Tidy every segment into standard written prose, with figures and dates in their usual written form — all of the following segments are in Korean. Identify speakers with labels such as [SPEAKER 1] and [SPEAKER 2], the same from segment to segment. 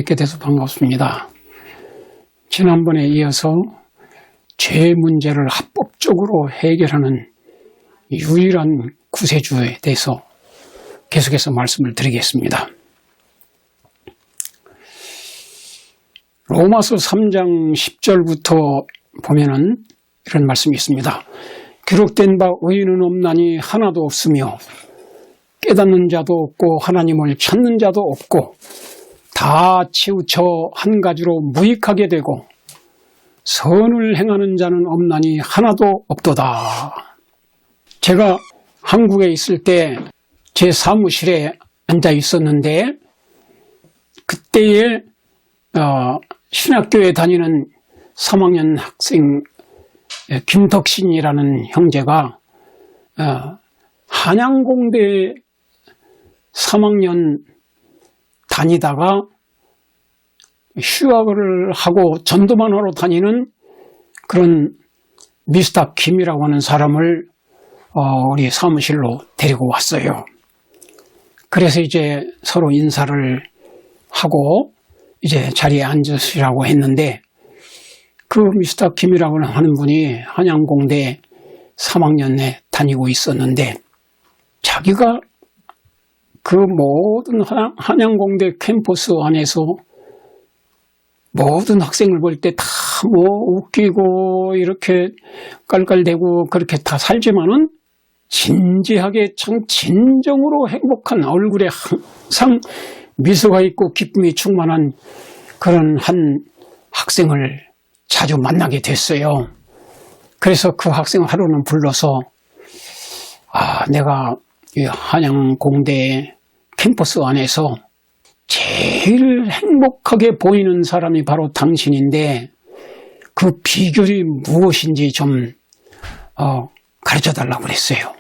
[SPEAKER 1] 뵙게 돼서 반갑습니다. 지난번에 이어서 죄 문제를 합법적으로 해결하는 유일한 구세주에 대해서 계속해서 말씀을 드리겠습니다. 로마서 3장 10절부터 보면은 이런 말씀이 있습니다. 기록된 바 의인은 없나니 하나도 없으며 깨닫는 자도 없고 하나님을 찾는 자도 없고 다 치우쳐 한 가지로 무익하게 되고 선을 행하는 자는 없나니 하나도 없도다. 제가 한국에 있을 때 제 사무실에 앉아 있었는데 그때에 신학교에 다니는 3학년 학생 김덕신이라는 형제가 한양공대 3학년 다니다가 휴학을 하고 전도만 하러 다니는 그런 미스터 김이라고 하는 사람을 우리 사무실로 데리고 왔어요. 그래서 이제 서로 인사를 하고 이제 자리에 앉으시라고 했는데 그 미스터 김이라고 하는 분이 한양공대 3학년에 다니고 있었는데 자기가 그 모든 한양공대 캠퍼스 안에서 모든 학생을 볼 때 다 뭐 웃기고 이렇게 깔깔대고 그렇게 다 살지만은 진지하게 참 진정으로 행복한 얼굴에 항상 미소가 있고 기쁨이 충만한 그런 한 학생을 자주 만나게 됐어요. 그래서 그 학생을 하루는 불러서 내가 이 한양공대 캠퍼스 안에서 제일 행복하게 보이는 사람이 바로 당신인데 그 비결이 무엇인지 좀 가르쳐 달라고 그랬어요.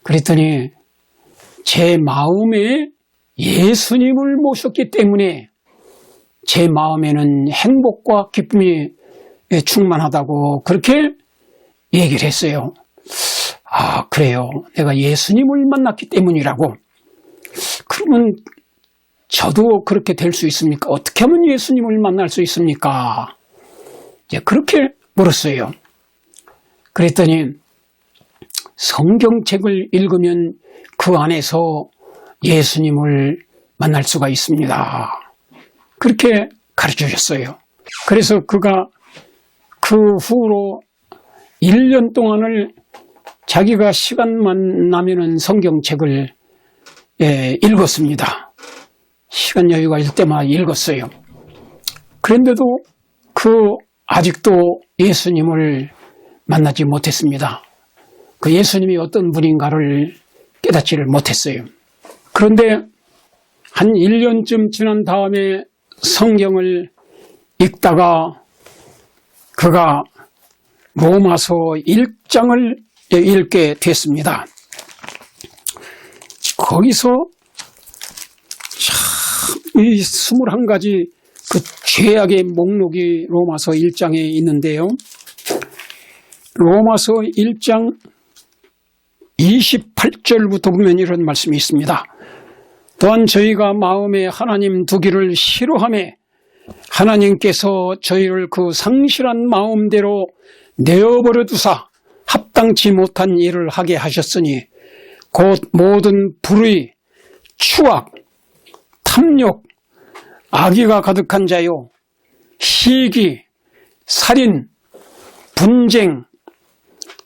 [SPEAKER 1] 그랬더니 제 마음에 예수님을 모셨기 때문에 제 마음에는 행복과 기쁨이 충만하다고 그렇게 얘기를 했어요. 그래요. 내가 예수님을 만났기 때문이라고. 그러면 저도 그렇게 될 수 있습니까? 어떻게 하면 예수님을 만날 수 있습니까? 이제 그렇게 물었어요. 그랬더니 성경책을 읽으면 그 안에서 예수님을 만날 수가 있습니다. 그렇게 가르쳐 주셨어요. 그래서 그가 그 후로 1년 동안을 자기가 시간만 나면은 성경책을 읽었습니다. 시간 여유가 있을 때마다 읽었어요. 그런데도 아직도 예수님을 만나지 못했습니다. 그 예수님이 어떤 분인가를 깨닫지를 못했어요. 그런데 한 1년쯤 지난 다음에 성경을 읽다가 그가 로마서 1장을 읽게 됐습니다. 거기서 참 이 21가지 그 죄악의 목록이 로마서 1장에 있는데요. 로마서 1장 28절부터 보면 이런 말씀이 있습니다. 또한 저희가 마음에 하나님 두기를 싫어하며 하나님께서 저희를 그 상실한 마음대로 내어버려 두사 합당치 못한 일을 하게 하셨으니 곧 모든 불의, 추악, 탐욕, 악의가 가득한 자요, 시기, 살인, 분쟁,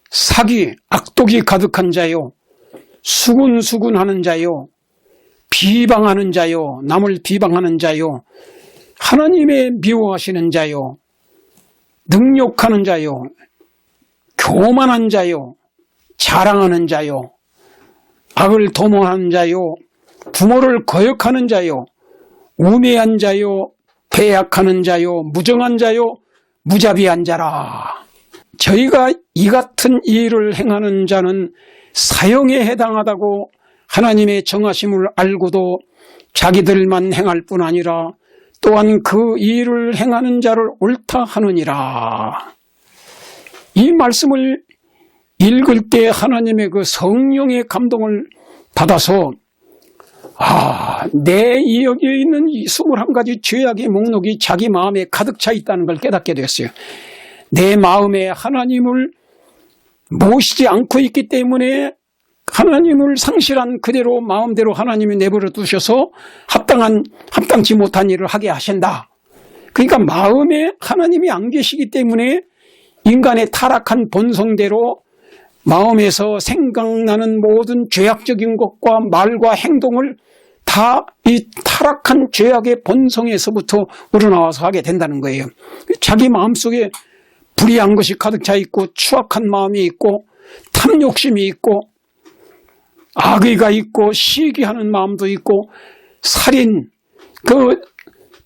[SPEAKER 1] 사기, 악독이 가득한 자요, 수군수군하는 자요, 비방하는 자요, 남을 비방하는 자요, 하나님의 미워하시는 자요, 능욕하는 자요, 교만한 자요, 자랑하는 자요, 악을 도모하는 자요, 부모를 거역하는 자요, 우매한 자요, 배약하는 자요, 무정한 자요, 무자비한 자라. 저희가 이 같은 일을 행하는 자는 사형에 해당하다고 하나님의 정하심을 알고도 자기들만 행할 뿐 아니라 또한 그 일을 행하는 자를 옳다 하느니라. 이 말씀을 읽을 때 하나님의 그 성령의 감동을 받아서 내 여기에 있는 이 21가지 죄악의 목록이 자기 마음에 가득 차 있다는 걸 깨닫게 됐어요. 내 마음에 하나님을 모시지 않고 있기 때문에 하나님을 상실한 그대로 마음대로 하나님이 내버려 두셔서 합당치 못한 일을 하게 하신다. 그러니까 마음에 하나님이 안 계시기 때문에 인간의 타락한 본성대로 마음에서 생각나는 모든 죄악적인 것과 말과 행동을 다 이 타락한 죄악의 본성에서부터 우러나와서 하게 된다는 거예요. 자기 마음속에 불의한 것이 가득 차 있고 추악한 마음이 있고 탐욕심이 있고 악의가 있고 시기하는 마음도 있고 살인,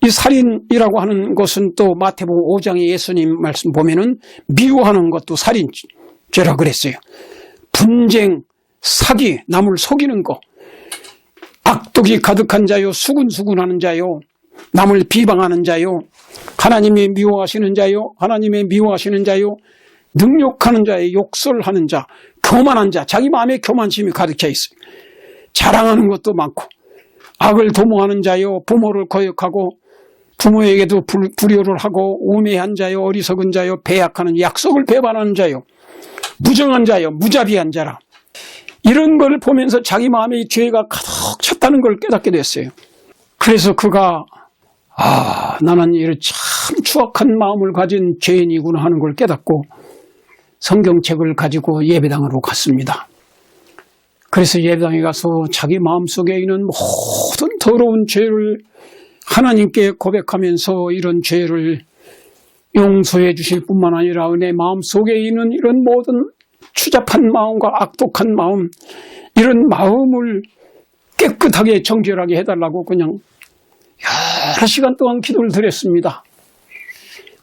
[SPEAKER 1] 이 살인이라고 하는 것은 또 마태복음 5장의 예수님 말씀 보면은 미워하는 것도 살인죄라 그랬어요. 분쟁, 사기, 남을 속이는 것, 악독이 가득한 자요, 수군수군하는 자요, 남을 비방하는 자요, 하나님이 미워하시는 자요, 하나님의 미워하시는 자요, 능욕하는 자요, 욕설하는 자, 교만한 자, 자기 마음에 교만심이 가득 차 있어요. 자랑하는 것도 많고, 악을 도모하는 자요, 부모를 거역하고 부모에게도 불효를 하고 우매한 자요, 어리석은 자요, 배약하는 약속을 배반하는 자요, 무정한 자요, 무자비한 자라. 이런 걸 보면서 자기 마음에 이 죄가 가득 찼다는 걸 깨닫게 됐어요. 그래서 그가 나는 이런 참 추악한 마음을 가진 죄인이구나 하는 걸 깨닫고 성경책을 가지고 예배당으로 갔습니다. 그래서 예배당에 가서 자기 마음속에 있는 모든 더러운 죄를 하나님께 고백하면서 이런 죄를 용서해 주실 뿐만 아니라 내 마음속에 있는 이런 모든 추잡한 마음과 악독한 마음, 이런 마음을 깨끗하게 정결하게 해달라고 그냥 여러 시간 동안 기도를 드렸습니다.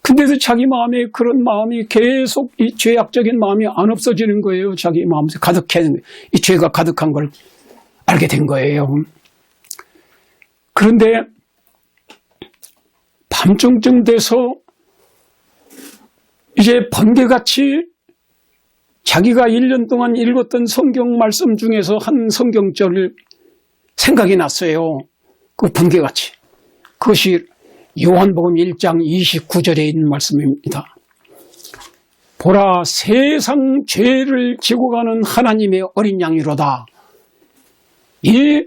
[SPEAKER 1] 근데도 자기 마음에 그런 마음이 계속 이 죄악적인 마음이 안 없어지는 거예요. 자기 마음에 이 죄가 가득한 걸 알게 된 거예요. 그런데 밤중쯤 돼서 이제 번개같이 자기가 1년 동안 읽었던 성경 말씀 중에서 한 성경절을 생각이 났어요. 그 번개같이. 그것이 요한복음 1장 29절에 있는 말씀입니다. 보라, 세상 죄를 지고 가는 하나님의 어린 양이로다. 이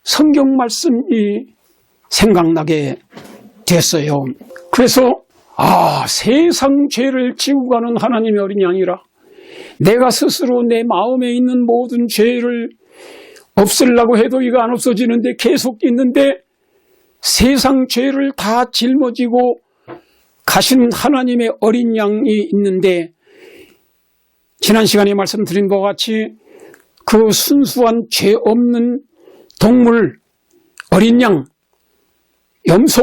[SPEAKER 1] 성경 말씀이 생각나게 됐어요. 그래서 세상 죄를 지고 가는 하나님의 어린 양이라. 내가 스스로 내 마음에 있는 모든 죄를 없애려고 해도 이거 안 없어지는데 계속 있는데 세상 죄를 다 짊어지고 가신 하나님의 어린 양이 있는데 지난 시간에 말씀드린 것 같이 그 순수한 죄 없는 동물, 어린 양, 염소,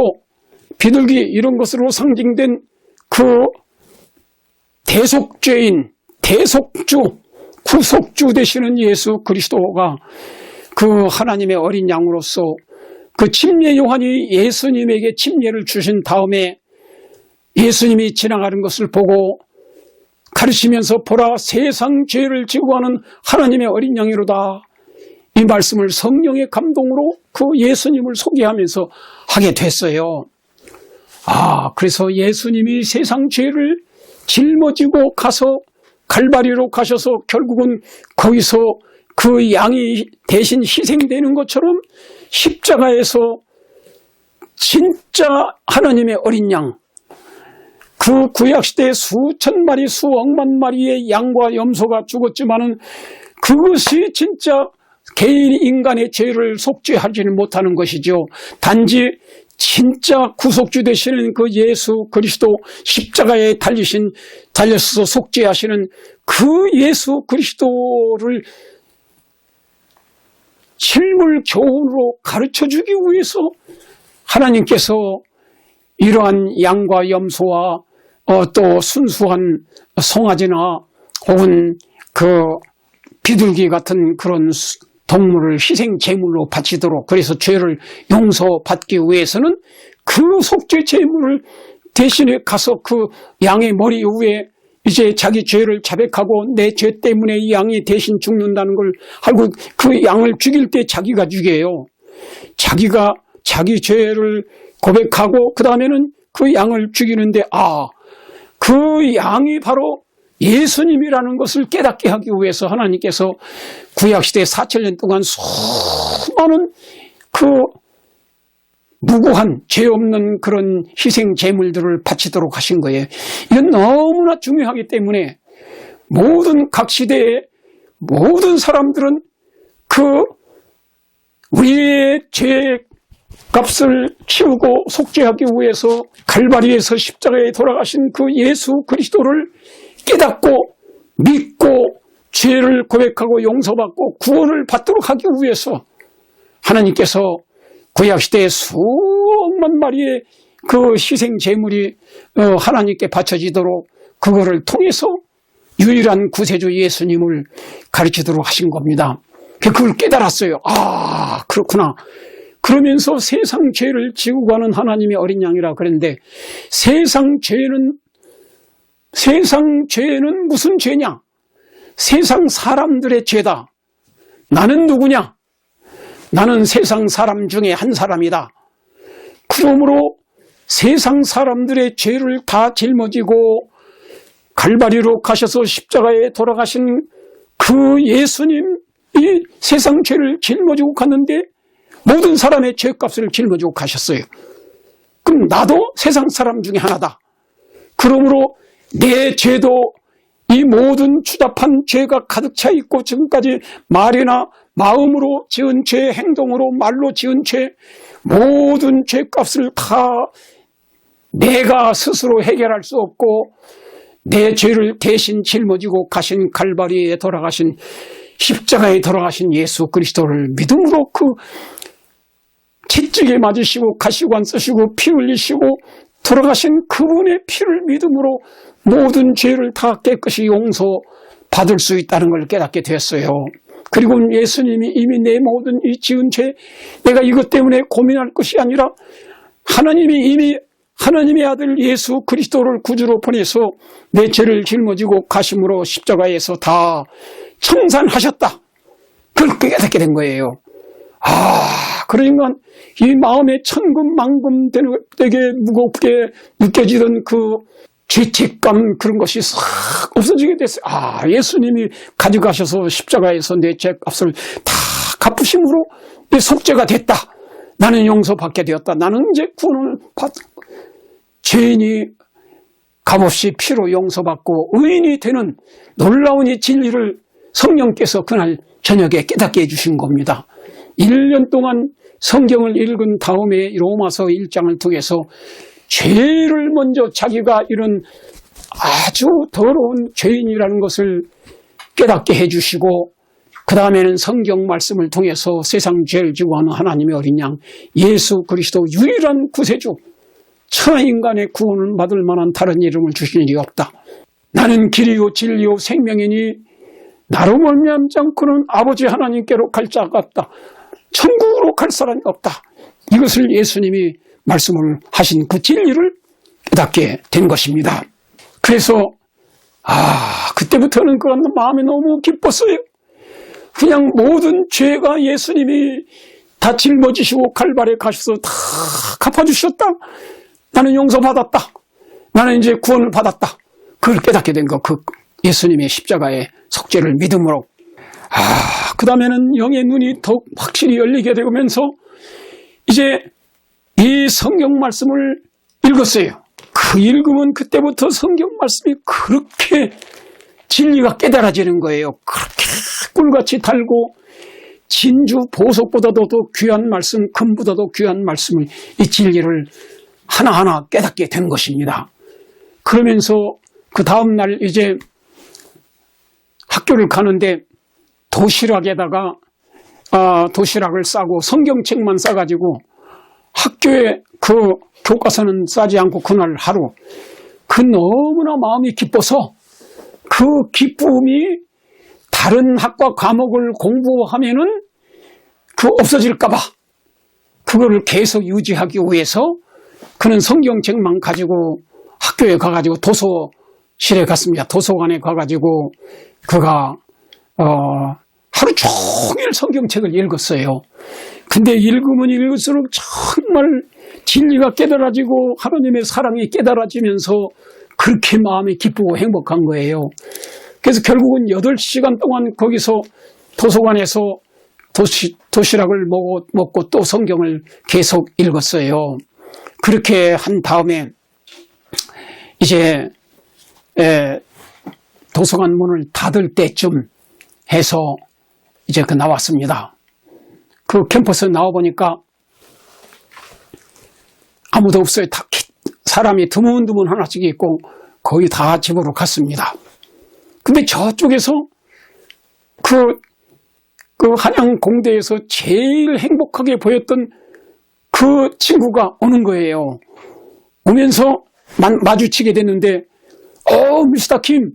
[SPEAKER 1] 비둘기 이런 것으로 상징된 그 대속죄인, 대속주, 구속주 되시는 예수 그리스도가 그 하나님의 어린 양으로서 그 침례 요한이 예수님에게 침례를 주신 다음에 예수님이 지나가는 것을 보고 가르치면서 보라, 세상 죄를 지고 가는 하나님의 어린 양이로다. 이 말씀을 성령의 감동으로 그 예수님을 소개하면서 하게 됐어요. 그래서 예수님이 세상 죄를 짊어지고 가서 갈바리로 가셔서 결국은 거기서 그 양이 대신 희생되는 것처럼 십자가에서 진짜 하나님의 어린 양, 그 구약시대에 수천 마리 수억만 마리의 양과 염소가 죽었지만은 그것이 진짜 개인 인간의 죄를 속죄하지는 못하는 것이죠. 단지 진짜 구속주 되시는 그 예수 그리스도 십자가에 달려서 속죄하시는 그 예수 그리스도를 실물 교훈으로 가르쳐주기 위해서 하나님께서 이러한 양과 염소와 또 순수한 송아지나 혹은 그 비둘기 같은 그런 동물을 희생 제물로 바치도록, 그래서 죄를 용서받기 위해서는 그 속죄 제물을 대신에 가서 그 양의 머리 위에 이제 자기 죄를 자백하고 내 죄 때문에 이 양이 대신 죽는다는 걸 알고 그 양을 죽일 때 자기가 죽여요. 자기가 자기 죄를 고백하고 그 다음에는 그 양을 죽이는데 그 양이 바로 예수님이라는 것을 깨닫게 하기 위해서 하나님께서 구약시대 4,000년 동안 수많은 그 무고한 죄 없는 그런 희생 제물들을 바치도록 하신 거예요. 이건 너무나 중요하기 때문에 모든 각 시대의 모든 사람들은 우리의 죄 값을 치우고 속죄하기 위해서 갈바리에서 십자가에 돌아가신 그 예수 그리스도를 깨닫고 믿고 죄를 고백하고 용서받고 구원을 받도록 하기 위해서 하나님께서 구약시대에 수억만 마리의 그 희생 제물이 하나님께 바쳐지도록 그거를 통해서 유일한 구세주 예수님을 가르치도록 하신 겁니다. 그걸 깨달았어요. 그렇구나. 그러면서 세상 죄를 지고 가는 하나님의 어린 양이라 그랬는데 세상 죄는 무슨 죄냐? 세상 사람들의 죄다. 나는 누구냐? 나는 세상 사람 중에 한 사람이다. 그러므로 세상 사람들의 죄를 다 짊어지고 갈바리로 가셔서 십자가에 돌아가신 그 예수님이 세상 죄를 짊어지고 갔는데 모든 사람의 죄값을 짊어지고 가셨어요. 그럼 나도 세상 사람 중에 하나다. 그러므로 내 죄도 이 모든 추잡한 죄가 가득 차 있고 지금까지 말이나 마음으로 지은 죄, 행동으로 말로 지은 죄, 모든 죄값을 다 내가 스스로 해결할 수 없고 내 죄를 대신 짊어지고 가신 갈바리에 돌아가신 십자가에 돌아가신 예수 그리스도를 믿음으로 채찍에 맞으시고 가시관 쓰시고 피 흘리시고 돌아가신 그분의 피를 믿음으로 모든 죄를 다 깨끗이 용서받을 수 있다는 걸 깨닫게 되었어요. 그리고 예수님이 이미 내 모든 이 지은 죄, 내가 이것 때문에 고민할 것이 아니라 하나님이 이미 하나님의 아들 예수 그리스도를 구주로 보내서 내 죄를 짊어지고 가심으로 십자가에서 다 청산하셨다. 그걸 깨닫게 된 거예요. 그러니까 이 마음에 천금만금 되게 무겁게 느껴지던 그 죄책감 그런 것이 싹 없어지게 됐어요. 예수님이 가져가셔서 십자가에서 내 죄값을 다 갚으심으로 내 속죄가 됐다. 나는 용서받게 되었다. 나는 이제 구원을 죄인이 값없이 피로 용서받고 의인이 되는 놀라운 이 진리를 성령께서 그날 저녁에 깨닫게 해주신 겁니다. 1년 동안 성경을 읽은 다음에 로마서 1장을 통해서 죄를 먼저 자기가 이런 아주 더러운 죄인이라는 것을 깨닫게 해주시고 그 다음에는 성경 말씀을 통해서 세상 죄를 지고 하는 하나님의 어린 양 예수 그리스도 유일한 구세주 천하인간의 구원을 받을 만한 다른 이름을 주신 일이 없다. 나는 길이요 진리요 생명이니 나로 말미암지 않고는 아버지 하나님께로 갈 자가 없다. 천국으로 갈 사람이 없다. 이것을 예수님이 말씀을 하신 그 진리를 깨닫게 된 것입니다. 그래서 그때부터는 그런 마음이 너무 기뻤어요. 그냥 모든 죄가 예수님이 다 짊어지시고 갈바리에 가셔서 다 갚아주셨다. 나는 용서받았다. 나는 이제 구원을 받았다. 그걸 깨닫게 된 거. 그 예수님의 십자가의 속죄를 믿음으로. 그 다음에는 영의 눈이 더욱 확실히 열리게 되면서 이제 이 성경 말씀을 읽었어요. 그 읽으면 그때부터 성경 말씀이 그렇게 진리가 깨달아지는 거예요. 그렇게 꿀같이 달고 진주 보석보다도 더 귀한 말씀, 금보다도 귀한 말씀을 이 진리를 하나하나 깨닫게 된 것입니다. 그러면서 그 다음날 이제 학교를 가는데 도시락에다가 도시락을 싸고 성경책만 싸가지고 학교에 그 교과서는 싸지 않고 그날 하루 너무나 마음이 기뻐서 그 기쁨이 다른 학과 과목을 공부하면은 없어질까봐 그거를 계속 유지하기 위해서 그는 성경책만 가지고 학교에 가가지고 도서실에 갔습니다. 도서관에 가가지고 그가 하루 종일 성경책을 읽었어요. 근데 읽으면 읽을수록 정말 진리가 깨달아지고 하나님의 사랑이 깨달아지면서 그렇게 마음이 기쁘고 행복한 거예요. 그래서 결국은 8시간 동안 거기서 도서관에서 도시락을 먹고 또 성경을 계속 읽었어요. 그렇게 한 다음에 이제 도서관 문을 닫을 때쯤 해서 이제 나왔습니다. 그 캠퍼스 나와보니까 아무도 없어요. 다 사람이 드문드문 하나씩 있고 거의 다 집으로 갔습니다. 근데 저쪽에서 그 한양 공대에서 제일 행복하게 보였던 그 친구가 오는 거예요. 오면서 마주치게 됐는데, 미스터 킴.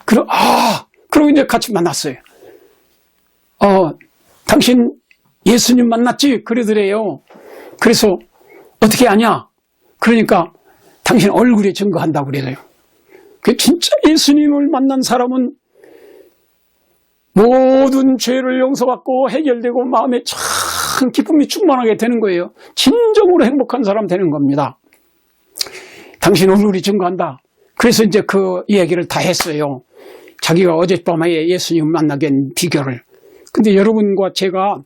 [SPEAKER 1] 그러고 이제 같이 만났어요. 당신 예수님 만났지? 그러더래요. 그래서 어떻게 아냐? 그러니까 당신 얼굴에 증거한다고 그래요. 진짜 예수님을 만난 사람은 모든 죄를 용서받고 해결되고 마음에 참 기쁨이 충만하게 되는 거예요. 진정으로 행복한 사람 되는 겁니다. 당신 얼굴이 증거한다. 그래서 이제 그 이야기를 다 했어요. 자기가 어젯밤에 예수님 만나게 된 비결을. 근데 여러분과 제가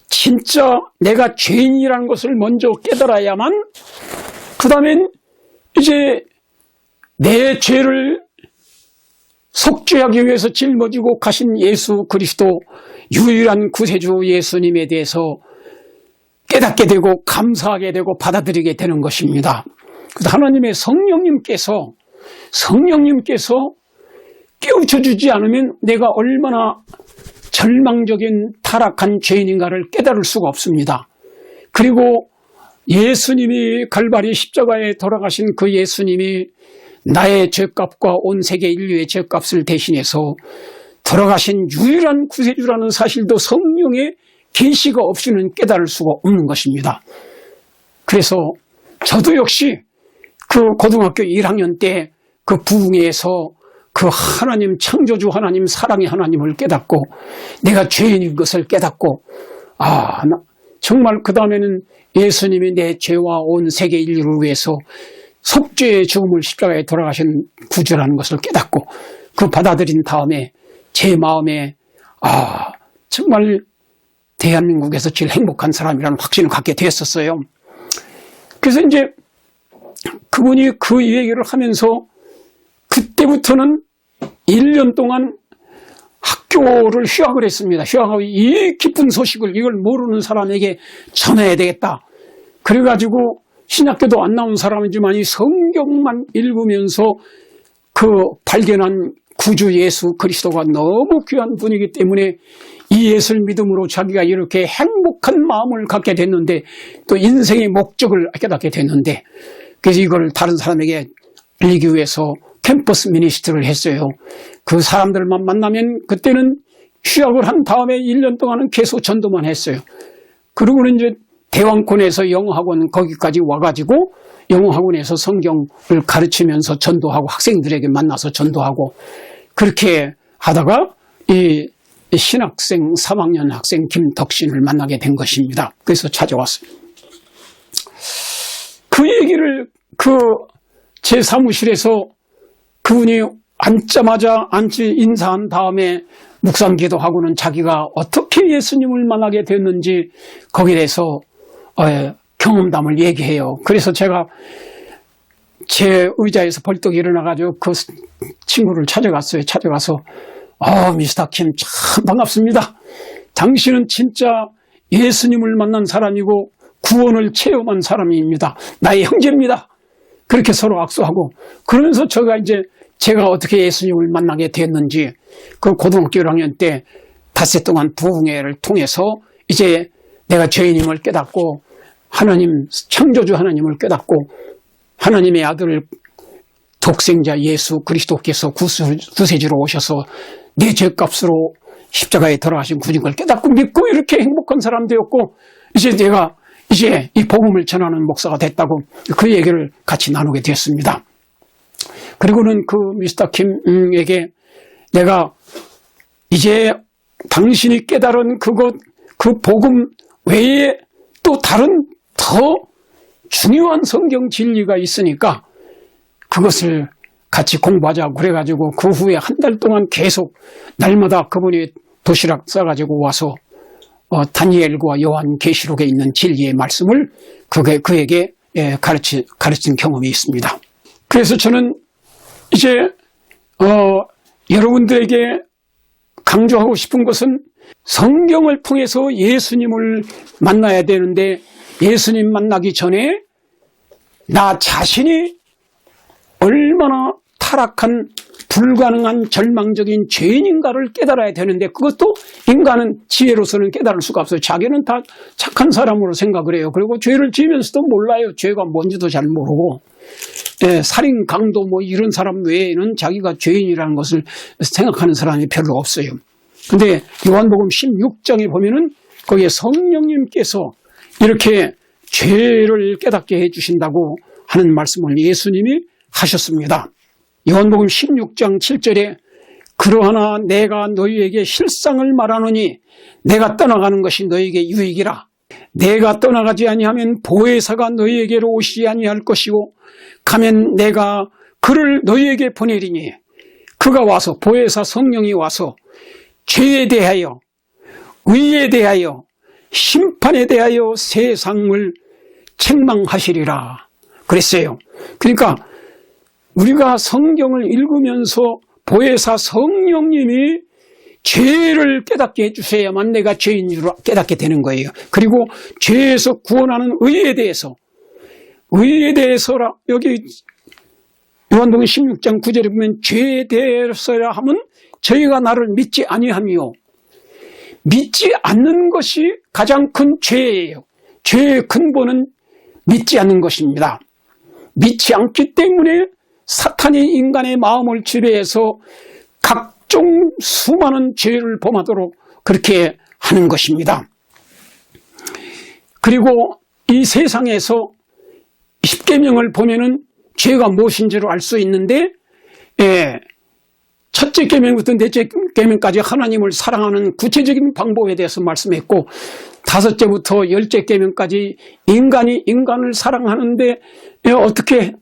[SPEAKER 1] 진짜 내가 죄인이라는 것을 먼저 깨달아야만 그 다음엔 이제 내 죄를 속죄하기 위해서 짊어지고 가신 예수 그리스도 유일한 구세주 예수님에 대해서 깨닫게 되고 감사하게 되고 받아들이게 되는 것입니다. 그래서 하나님의 성령님께서 깨우쳐주지 않으면 내가 얼마나 절망적인 타락한 죄인인가를 깨달을 수가 없습니다. 그리고 예수님이 갈바리 십자가에 돌아가신 그 예수님이 나의 죄값과 온 세계 인류의 죄값을 대신해서 돌아가신 유일한 구세주라는 사실도 성령의 계시가 없이는 깨달을 수가 없는 것입니다. 그래서 저도 역시 그 고등학교 1학년 때 그 부흥회에서 그 하나님 창조주 하나님 사랑의 하나님을 깨닫고 내가 죄인인 것을 깨닫고 정말 그 다음에는 예수님이 내 죄와 온 세계 인류를 위해서 속죄의 죽음을 십자가에 돌아가신 구주라는 것을 깨닫고 그 받아들인 다음에 제 마음에 정말 대한민국에서 제일 행복한 사람이라는 확신을 갖게 되었었어요. 그래서 이제 그분이 그 얘기를 하면서 그때부터는 1년 동안 학교를 휴학을 했습니다. 휴학하고 이 기쁜 소식을 이걸 모르는 사람에게 전해야 되겠다. 그래가지고 신학교도 안 나온 사람이지만 이 성경만 읽으면서 그 발견한 구주 예수 그리스도가 너무 귀한 분이기 때문에 이 예수를 믿음으로 자기가 이렇게 행복한 마음을 갖게 됐는데 또 인생의 목적을 깨닫게 됐는데 그래서 이걸 다른 사람에게 알리기 위해서 캠퍼스 미니스트를 했어요. 그 사람들만 만나면 그때는 휴학을 한 다음에 1년 동안은 계속 전도만 했어요. 그리고는 이제 대왕권에서 영어학원 거기까지 와가지고 영어학원에서 성경을 가르치면서 전도하고 학생들에게 만나서 전도하고 그렇게 하다가 이 신학생 3학년 학생 김덕신을 만나게 된 것입니다. 그래서 찾아왔어요. 그 얘기를 제 사무실에서 그분이 앉자마자 인사한 다음에 묵상 기도하고는 자기가 어떻게 예수님을 만나게 됐는지 거기에 대해서 경험담을 얘기해요. 그래서 제가 제 의자에서 벌떡 일어나가지고 그 친구를 찾아갔어요. 찾아가서 미스터 킴 참 반갑습니다. 당신은 진짜 예수님을 만난 사람이고 구원을 체험한 사람입니다. 나의 형제입니다. 그렇게 서로 악수하고 그러면서 제가 어떻게 예수님을 만나게 됐는지 그 고등학교 1학년 때 닷새 동안 부흥회를 통해서 이제 내가 죄인임을 깨닫고 하나님 창조주 하나님을 깨닫고 하나님의 아들 독생자 예수 그리스도께서 구세주로 오셔서 내 죄값으로 십자가에 돌아가신 구신 걸 깨닫고 믿고 이렇게 행복한 사람 되었고 이제 내가 이 복음을 전하는 목사가 됐다고 그 얘기를 같이 나누게 되었습니다. 그리고는 그 미스터 킴에게 내가 이제 당신이 깨달은 그것, 그 복음 외에 또 다른 더 중요한 성경 진리가 있으니까 그것을 같이 공부하자고 그래가지고 그 후에 한 달 동안 계속 날마다 그분이 도시락 싸가지고 와서 다니엘과 요한 계시록에 있는 진리의 말씀을 그에게 가르친 경험이 있습니다. 그래서 저는 이제 여러분들에게 강조하고 싶은 것은 성경을 통해서 예수님을 만나야 되는데 예수님 만나기 전에 나 자신이 얼마나 타락한 불가능한 절망적인 죄인인가를 깨달아야 되는데 그것도 인간은 지혜로서는 깨달을 수가 없어요. 자기는 다 착한 사람으로 생각을 해요. 그리고 죄를 지으면서도 몰라요. 죄가 뭔지도 잘 모르고 살인, 강도 뭐 이런 사람 외에는 자기가 죄인이라는 것을 생각하는 사람이 별로 없어요. 근데 요한복음 16장에 보면은 거기에 성령님께서 이렇게 죄를 깨닫게 해주신다고 하는 말씀을 예수님이 하셨습니다. 요한복음 16장 7절에 그러하나 내가 너희에게 실상을 말하노니 내가 떠나가는 것이 너희에게 유익이라. 내가 떠나가지 아니하면 보혜사가 너희에게로 오시지 아니할 것이고 가면 내가 그를 너희에게 보내리니 그가 와서 보혜사 성령이 와서 죄에 대하여 의에 대하여 심판에 대하여 세상을 책망하시리라 그랬어요. 그러니까 우리가 성경을 읽으면서 보혜사 성령님이 죄를 깨닫게 해주셔야만 내가 죄인 줄 깨닫게 되는 거예요. 그리고 죄에서 구원하는 의에 대해서라 여기 요한복음 16장 9절에 보면 죄에 대해서라 하면 저희가 나를 믿지 아니하며 믿지 않는 것이 가장 큰 죄예요. 죄의 근본은 믿지 않는 것입니다. 믿지 않기 때문에 사탄이 인간의 마음을 지배해서 각종 수많은 죄를 범하도록 그렇게 하는 것입니다. 그리고 이 세상에서 십계명을 보면은 죄가 무엇인지를 알 수 있는데 첫째 계명부터 넷째 계명까지 하나님을 사랑하는 구체적인 방법에 대해서 말씀했고 다섯째부터 열째 계명까지 인간이 인간을 사랑하는데 어떻게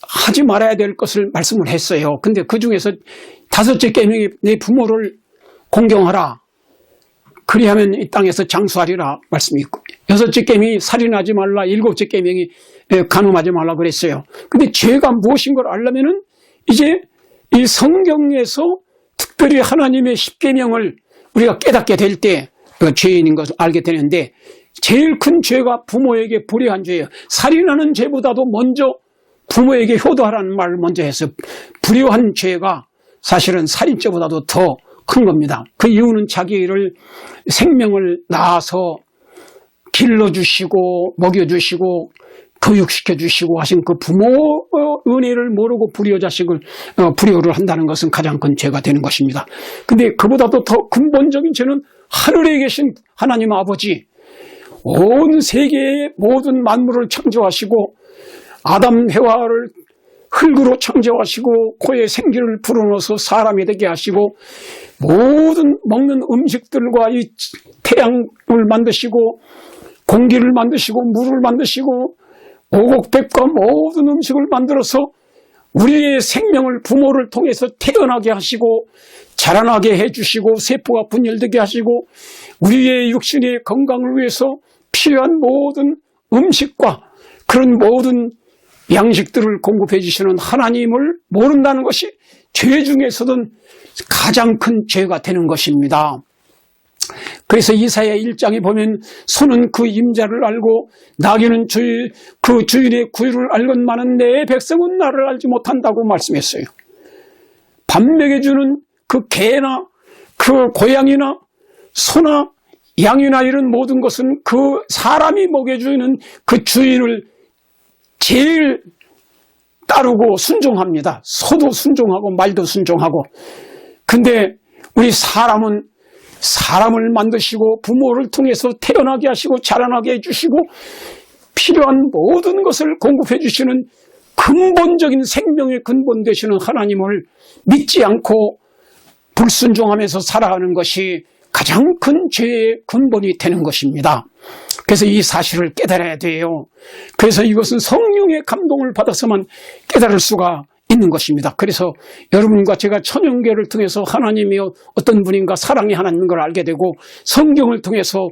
[SPEAKER 1] 하지 말아야 될 것을 말씀을 했어요. 근데 그 중에서 다섯째 계명이 내 부모를 공경하라. 그리하면 이 땅에서 장수하리라 말씀이 있고 여섯째 계명이 살인하지 말라. 일곱째 계명이 간음하지 말라 그랬어요. 근데 죄가 무엇인 걸 알려면은 이제 이 성경에서 특별히 하나님의 십계명을 우리가 깨닫게 될 때 죄인인 것을 알게 되는데 제일 큰 죄가 부모에게 불의한 죄예요. 살인하는 죄보다도 먼저 부모에게 효도하라는 말을 먼저 했어요. 불의한 죄가 사실은 살인죄보다도 더 큰 겁니다. 그 이유는 자기를 생명을 낳아서 길러주시고 먹여주시고 교육시켜주시고 하신 그 부모 은혜를 모르고 불효 자식을 불효를 한다는 것은 가장 큰 죄가 되는 것입니다. 근데 그보다도 더 근본적인 죄는 하늘에 계신 하나님 아버지 온 세계의 모든 만물을 창조하시고 아담 해와를 흙으로 창조하시고 코에 생기를 불어넣어서 사람이 되게 하시고 모든 먹는 음식들과 이 태양을 만드시고 공기를 만드시고 물을 만드시고 오곡백과 모든 음식을 만들어서 우리의 생명을 부모를 통해서 태어나게 하시고 자라나게 해주시고 세포가 분열되게 하시고 우리의 육신의 건강을 위해서 필요한 모든 음식과 그런 모든 양식들을 공급해 주시는 하나님을 모른다는 것이 죄 중에서는 가장 큰 죄가 되는 것입니다. 그래서 이사야 1장에 보면 소는 그 임자를 알고 나귀는 그 주인의 구유를 알건만은 내 백성은 나를 알지 못한다고 말씀했어요. 밥 먹여주는 그 개나 그 고양이나 소나 양이나 이런 모든 것은 그 사람이 먹여주는 그 주인을 제일 따르고 순종합니다. 소도 순종하고 말도 순종하고. 근데 우리 사람은 사람을 만드시고 부모를 통해서 태어나게 하시고 자라나게 해주시고 필요한 모든 것을 공급해 주시는 근본적인 생명의 근본 되시는 하나님을 믿지 않고 불순종하면서 살아가는 것이 가장 큰 죄의 근본이 되는 것입니다. 그래서 이 사실을 깨달아야 돼요. 그래서 이것은 성령의 감동을 받아서만 깨달을 수가 있는 것입니다. 그래서 여러분과 제가 천연교를 통해서 하나님이 어떤 분인가 사랑이 하나님인 걸 알게 되고 성경을 통해서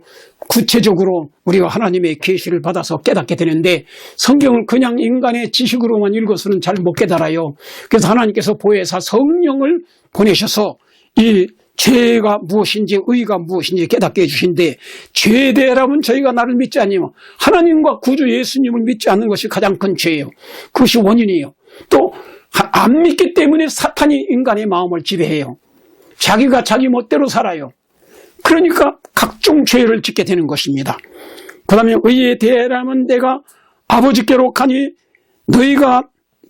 [SPEAKER 1] 구체적으로 우리가 하나님의 계시를 받아서 깨닫게 되는데 성경을 그냥 인간의 지식으로만 읽어서는 잘 못 깨달아요. 그래서 하나님께서 보혜사 성령을 보내셔서 이 죄가 무엇인지 의가 무엇인지 깨닫게 해주신데 죄에 대하면 저희가 나를 믿지 않으면 하나님과 구주 예수님을 믿지 않는 것이 가장 큰 죄예요. 그것이 원인이에요. 또 안 믿기 때문에 사탄이 인간의 마음을 지배해요. 자기가 자기 멋대로 살아요. 그러니까 각종 죄를 짓게 되는 것입니다. 그 다음에 의에 대하면 내가 아버지께로 가니 너희가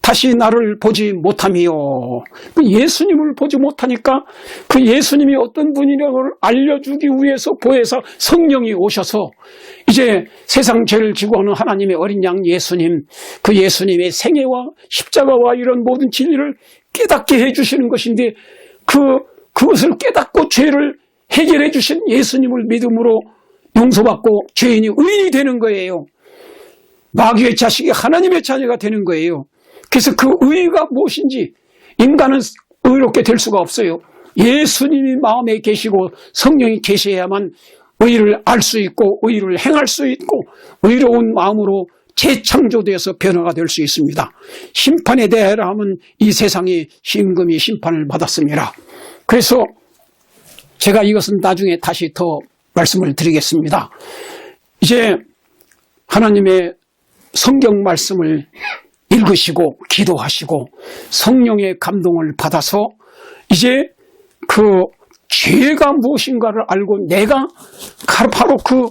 [SPEAKER 1] 다시 나를 보지 못함이요. 예수님을 보지 못하니까 그 예수님이 어떤 분이라고 알려주기 위해서 보혜사 성령이 오셔서 이제 세상 죄를 지고 하는 하나님의 어린 양 예수님, 그 예수님의 생애와 십자가와 이런 모든 진리를 깨닫게 해주시는 것인데 그것을 깨닫고 죄를 해결해 주신 예수님을 믿음으로 용서받고 죄인이 의인이 되는 거예요. 마귀의 자식이 하나님의 자녀가 되는 거예요. 그래서 그 의가 무엇인지 인간은 의롭게 될 수가 없어요. 예수님이 마음에 계시고 성령이 계셔야만 의를 알 수 있고 의를 행할 수 있고 의로운 마음으로 재창조되어서 변화가 될 수 있습니다. 심판에 대하여 하면 이 세상이 심금이 심판을 받았습니다. 그래서 제가 이것은 나중에 다시 더 말씀을 드리겠습니다. 이제 하나님의 성경 말씀을 읽으시고 기도하시고 성령의 감동을 받아서 이제 그 죄가 무엇인가를 알고 내가 바로 그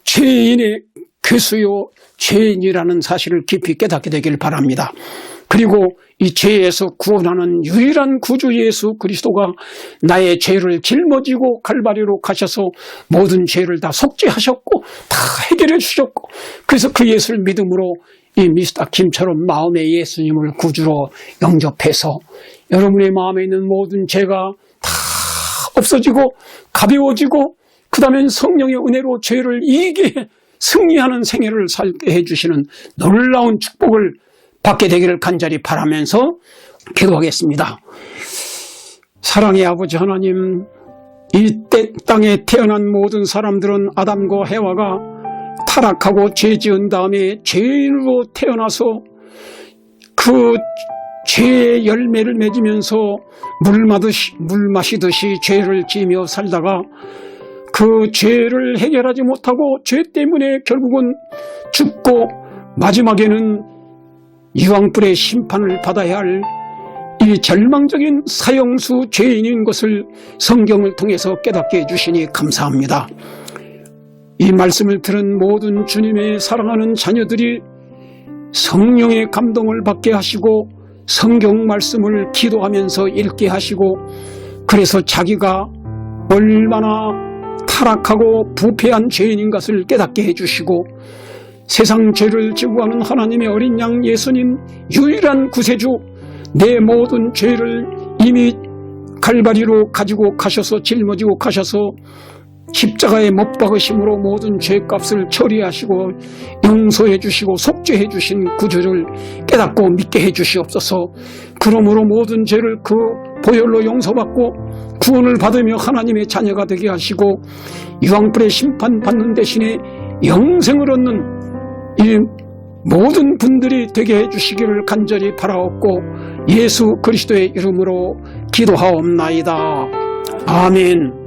[SPEAKER 1] 죄인의 괴수요 죄인이라는 사실을 깊이 깨닫게 되길 바랍니다. 그리고 이 죄에서 구원하는 유일한 구주 예수 그리스도가 나의 죄를 짊어지고 갈바리로 가셔서 모든 죄를 다 속죄하셨고 다 해결해 주셨고 그래서 그 예수를 믿음으로 이 미스터 김처럼 마음의 예수님을 구주로 영접해서 여러분의 마음에 있는 모든 죄가 다 없어지고 가벼워지고 그 다음에 성령의 은혜로 죄를 이기게 승리하는 생애를 살게 해주시는 놀라운 축복을 받게 되기를 간절히 바라면서 기도하겠습니다. 사랑의 아버지 하나님, 이 땅에 태어난 모든 사람들은 아담과 해와가 타락하고 죄 지은 다음에 죄인으로 태어나서 그 죄의 열매를 맺으면서 물 마시듯이 죄를 지으며 살다가 그 죄를 해결하지 못하고 죄 때문에 결국은 죽고 마지막에는 유황불의 심판을 받아야 할 이 절망적인 사형수 죄인인 것을 성경을 통해서 깨닫게 해주시니 감사합니다. 이 말씀을 들은 모든 주님의 사랑하는 자녀들이 성령의 감동을 받게 하시고 성경 말씀을 기도하면서 읽게 하시고 그래서 자기가 얼마나 타락하고 부패한 죄인인 것을 깨닫게 해주시고 세상 죄를 지고 가는 하나님의 어린 양 예수님 유일한 구세주 내 모든 죄를 이미 갈바리로 가지고 가셔서 짊어지고 가셔서 십자가에 못 박으심으로 모든 죄값을 처리하시고 용서해 주시고 속죄해 주신 구주를 깨닫고 믿게 해 주시옵소서. 그러므로 모든 죄를 그 보혈로 용서받고 구원을 받으며 하나님의 자녀가 되게 하시고 유황불의 심판받는 대신에 영생을 얻는 이 모든 분들이 되게 해주시기를 간절히 바라옵고 예수 그리스도의 이름으로 기도하옵나이다. 아멘.